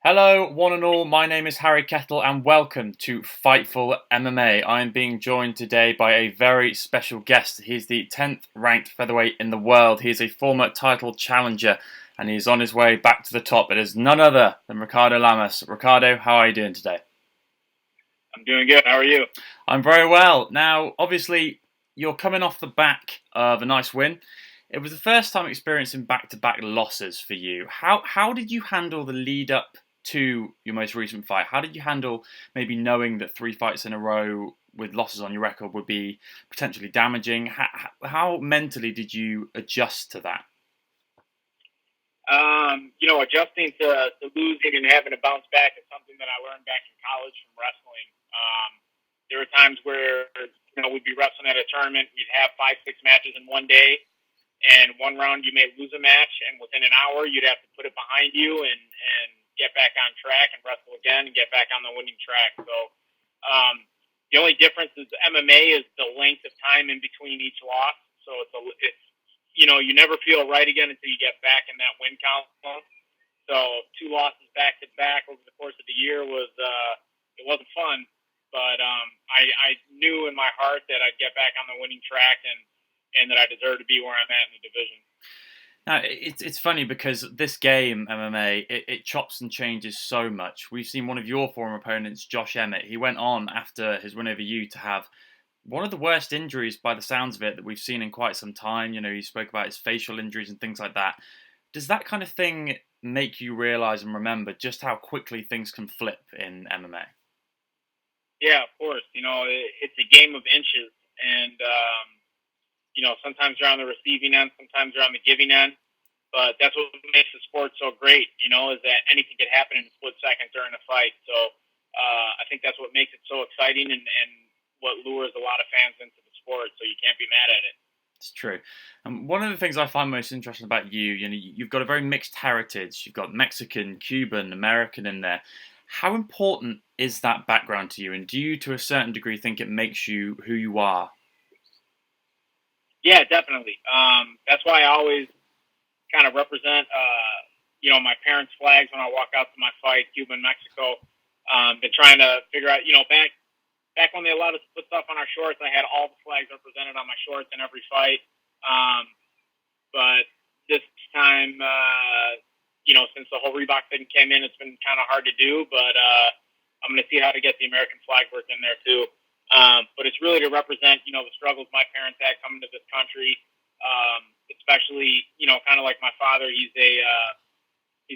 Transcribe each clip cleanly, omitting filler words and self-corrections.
Hello, one and all. My name is Harry Kettle, and welcome to Fightful MMA. I am being joined today by a very special guest. He's the 10th ranked featherweight in the world. He is a former title challenger, and he's on his way back to the top. It is none other than Ricardo Lamas. Ricardo, how are you doing today? I'm doing good. How are you? I'm very well. Now, obviously, you're coming off the back of a nice win. It was the first time experiencing back-to-back losses for you. How did you handle the lead up to your most recent fight? How did you handle maybe knowing that three fights in a row with losses on your record would be potentially damaging? How mentally did you adjust to that? Adjusting to losing and having to bounce back is something that I learned back in college from wrestling. There were times where, we'd be wrestling at a tournament. We'd have 5, 6 matches in one day. And one round you may lose a match. And within an hour, you'd have to put it behind you and get back on track and wrestle again and get back on the winning track. So the only difference is MMA is the length of time in between each loss. So it's you never feel right again until you get back in that win column. So 2 losses back to back over the course of the year it wasn't fun, but I knew in my heart that I'd get back on the winning track and that I deserve to be where I'm at in the division. Now, it's funny because this game, MMA, it chops and changes so much. We've seen one of your former opponents, Josh Emmett. He went on after his win over you to have one of the worst injuries by the sounds of it that we've seen in quite some time. You know, he spoke about his facial injuries and things like that. Does that kind of thing make you realize and remember just how quickly things can flip in MMA? Yeah, of course. It's a game of inches, and sometimes you're on the receiving end, sometimes you're on the giving end. But that's what makes the sport so great, is that anything could happen in a split second during a fight. So I think that's what makes it so exciting and what lures a lot of fans into the sport. So you can't be mad at it. It's true. And one of the things I find most interesting about you've got a very mixed heritage. You've got Mexican, Cuban, American in there. How important is that background to you? And do you, to a certain degree, think it makes you who you are? Yeah, definitely. That's why I always kind of represent, my parents' flags when I walk out to my fight, Cuba and Mexico. Been trying to figure out, back when they allowed us to put stuff on our shorts, I had all the flags represented on my shorts in every fight. But this time, since the whole Reebok thing came in, it's been kind of hard to do. But I'm going to see how to get the American flag work in there too. But it's really to represent, the struggles my parents had coming to this country. Especially, kind of like my father, he's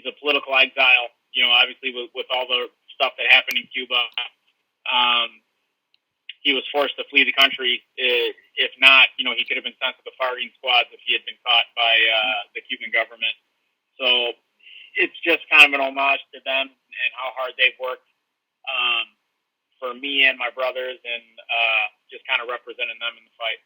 a political exile, obviously with all the stuff that happened in Cuba. He was forced to flee the country. If not, he could have been sent to the firing squads if he had been caught by the Cuban government. So it's just kind of an homage to them and how hard they've worked for me and my brothers and just kind of representing them in the fight.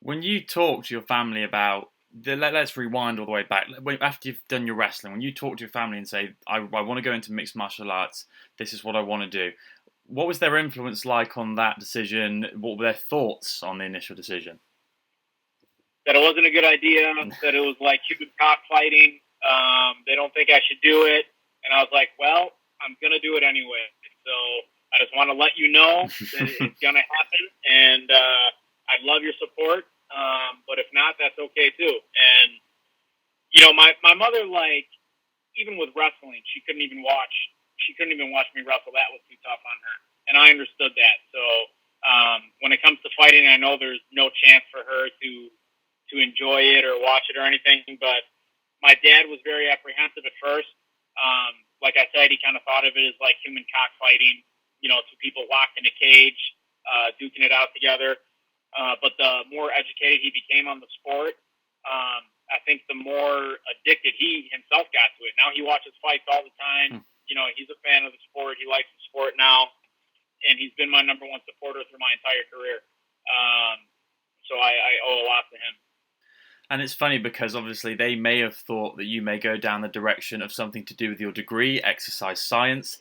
When you talk to your family about let's rewind all the way back. After you've done your wrestling, when you talk to your family and say, I want to go into mixed martial arts, this is what I want to do, what was their influence like on that decision? What were their thoughts on the initial decision? That it wasn't a good idea, that it was like Cuban cockfighting. They don't think I should do it. And I was like, well, I'm going to do it anyway. So I just want to let you know that it's going to happen. And I'd love your support. But if not, that's okay too. And, my mother, even with wrestling, she couldn't even watch me wrestle. That was too tough on her. And I understood that. So, when it comes to fighting, I know there's no chance for her to enjoy it or watch it or anything. But my dad was very apprehensive at first. Like I said, he kind of thought of it as like human cockfighting, two people locked in a cage, duking it out together. But the more educated he became on the sport, I think the more addicted he himself got to it. Now he watches fights all the time. He's a fan of the sport. He likes the sport now. And he's been my number one supporter through my entire career. So I owe a lot to him. And it's funny because obviously they may have thought that you may go down the direction of something to do with your degree, exercise science.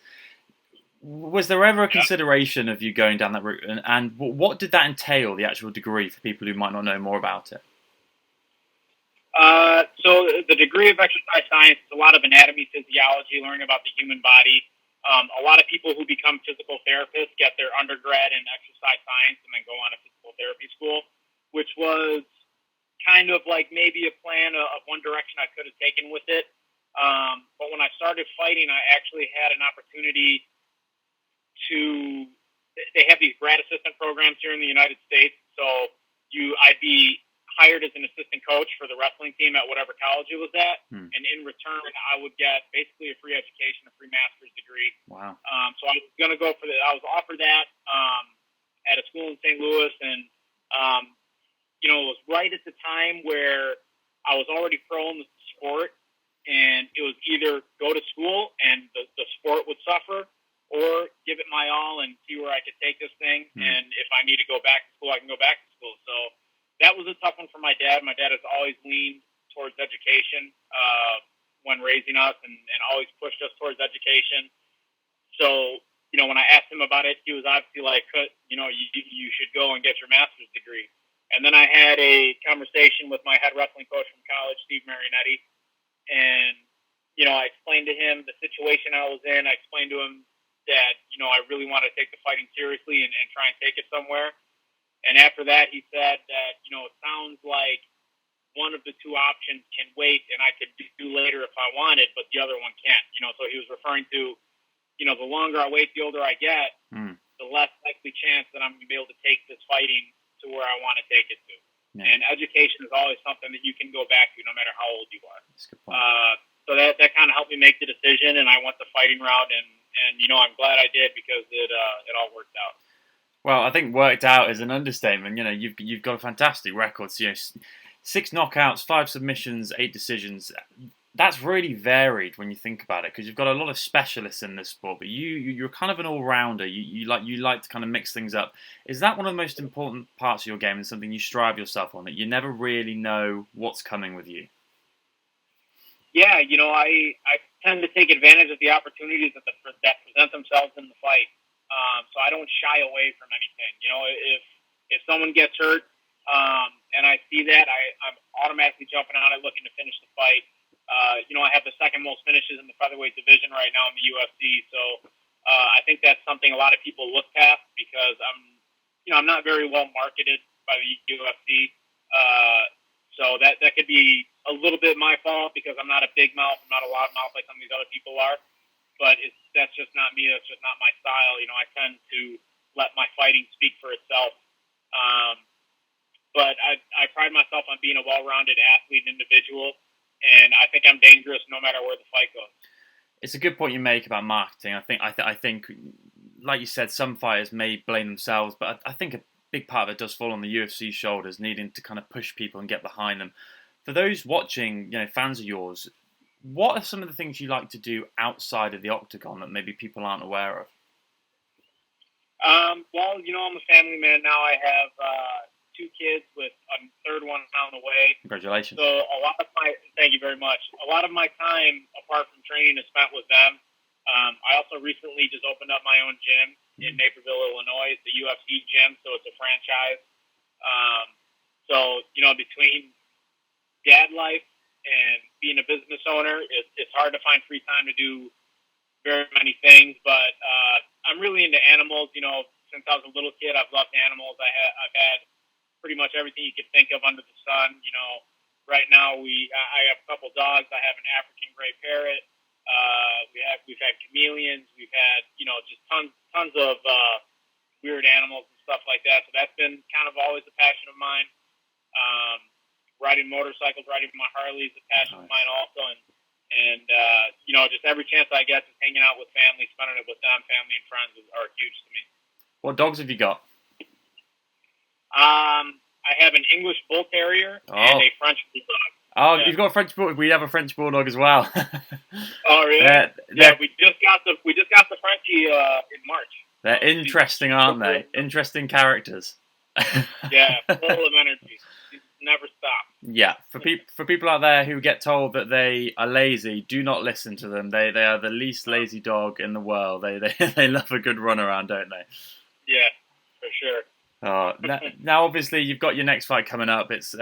Was there ever a consideration of you going down that route? And what did that entail, the actual degree, for people who might not know more about it? So the degree of exercise science is a lot of anatomy, physiology, learning about the human body. A lot of people who become physical therapists get their undergrad in exercise science and then go on to physical therapy school, which was kind of like maybe a plan of one direction I could have taken with it. But when I started fighting, I actually had an opportunity to. They have these grad assistant programs here in the United States, so I'd be hired as an assistant coach for the wrestling team at whatever college it was at, and in return, I would get basically a free education, a free master's degree. Wow. So I was going to go for that. I was offered that at a school in St. Louis, and it was right at the time where I was already pro in the sport, and it was either go to school and the sport would suffer, or give it my all and see where I could take this thing. And if I need to go back to school, I can go back to school. So that was a tough one for my dad. My dad has always leaned towards education when raising us and always pushed us towards education. So, when I asked him about it, he was obviously like, you should go and get your master's degree. And then I had a conversation with my head wrestling coach from college, Steve Marinetti. And, I explained to him the situation I was in. I explained to him that, I really want to take the fighting seriously and try and take it somewhere. And after that, he said that, it sounds like one of the two options can wait and I could do later if I wanted, but the other one can't. So he was referring to, the longer I wait, the older I get, the less likely chance that I'm going to be able to take this fighting to where I want to take it to. Yeah. And education is always something that you can go back to no matter how old you are. That's a good point. So that kind of helped me make the decision, and I went the fighting route, and I'm glad I did because it all worked out. Well, I think worked out is an understatement. You've got a fantastic record. So, 6 knockouts, 5 submissions, 8 decisions. That's really varied when you think about it, because you've got a lot of specialists in this sport, but you're kind of an all-rounder. You like to kind of mix things up. Is that one of the most important parts of your game and something you strive yourself on, that you never really know what's coming with you? Yeah, I tend to take advantage of the opportunities that present themselves in the fight. So I don't shy away from anything. If someone gets hurt and I see that, I'm automatically jumping on it looking to finish the fight. I have the second most finishes in the featherweight division right now in the UFC. So I think that's something a lot of people look past because I'm not very well marketed by the UFC. So that could be a little bit my fault because I'm not a big mouth. I'm not a loud mouth like some of these other people are. But that's just not me. That's just not my style. I tend to let my fighting speak for itself. But I pride myself on being a well-rounded athlete and individual, and I think I'm dangerous no matter where the fight goes. It's a good point you make about marketing. I think, like you said, some fighters may blame themselves, but I think a big part of it does fall on the UFC's shoulders, needing to kind of push people and get behind them. For those watching, fans of yours, what are some of the things you like to do outside of the octagon that maybe people aren't aware of? Well, I'm a family man now. I have 2 kids with a third one on the way. Congratulations. So thank you very much. A lot of my time, apart from training, is spent with them. I also recently just opened up my own gym in Naperville, Illinois. It's a UFC gym, so it's a franchise. So, between dad life and being a business owner, it's hard to find free time to do very many things, but I'm really into animals. Since I was a little kid, I've loved animals. I've had pretty much everything you could think of under the sun. Right now I have a couple dogs. I have an African gray parrot. We've had chameleons. We've had just tons of weird animals and stuff like that. So that's been kind of always a passion of mine. Riding motorcycles, riding my Harley is a passion of mine also, and just every chance I get, just hanging out with family, spending it with them, family and friends are huge to me. What dogs have you got? I have an English Bull Terrier and a French Bulldog. Oh, yeah. You've got a French Bulldog. We have a French Bulldog as well. Oh, really? Yeah, we just got the Frenchie in March. They're interesting, aren't they? Interesting characters. Yeah, full of energy. Never stop. Yeah, for people out there who get told that they are lazy, do not listen to them. They are the least lazy dog in the world. They love a good run around, don't they? Yeah, for sure. Now obviously you've got your next fight coming up. It's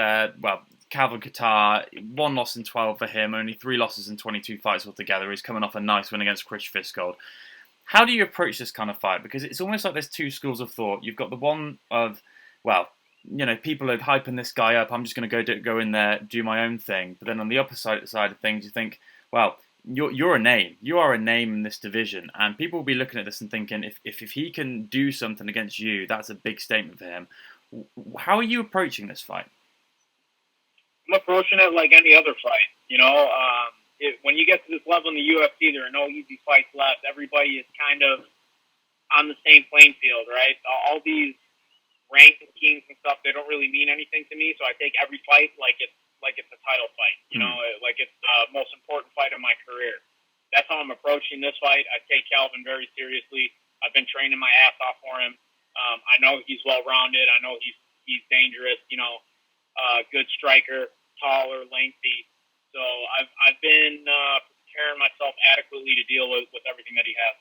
Calvin Kattar, 1 loss in 12 for him, only 3 losses in 22 fights altogether. He's coming off a nice win against Chris Fishgold. How do you approach this kind of fight? Because it's almost like there's two schools of thought. You've got the one of, well, people are hyping this guy up. I'm just going to go in there, do my own thing. But then on the opposite side of things, you think, well, you're a name. You are a name in this division, and people will be looking at this and thinking, if he can do something against you, that's a big statement for him. How are you approaching this fight? I'm approaching it like any other fight. When you get to this level in the UFC, there are no easy fights left. Everybody is kind of on the same playing field, right? All these rankings and stuff, they don't really mean anything to me. So I take every fight like it's a title fight, like it's the most important fight of my career. That's how I'm approaching this fight. I take Calvin very seriously. I've been training my ass off for him. I know he's well-rounded. I know he's dangerous. Good striker, taller, lengthy. So I've been preparing myself adequately to deal with everything that he has.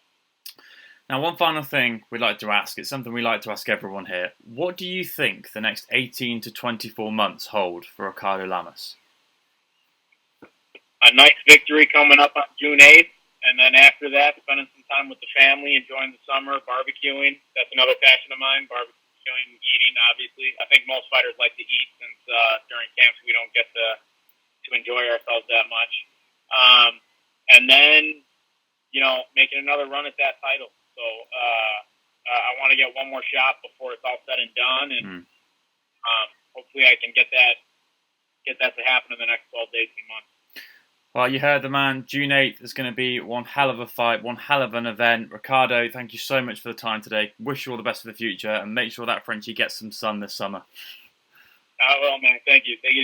Now, one final thing we'd like to ask. It's something we like to ask everyone here. What do you think the next 18 to 24 months hold for Ricardo Lamas? A nice victory coming up on June 8th. And then after that, spending some time with the family, enjoying the summer, barbecuing. That's another passion of mine, barbecuing, eating, obviously. I think most fighters like to eat since during camps we don't get to enjoy ourselves that much. And then, making another run at that title. So I want to get one more shot before it's all said and done. And hopefully I can get that to happen in the next 12 to 18 months. Well, you heard the man. June 8th is going to be one hell of a fight, one hell of an event. Ricardo, thank you so much for the time today. Wish you all the best for the future, and make sure that Frenchie gets some sun this summer. I will, man. Thank you.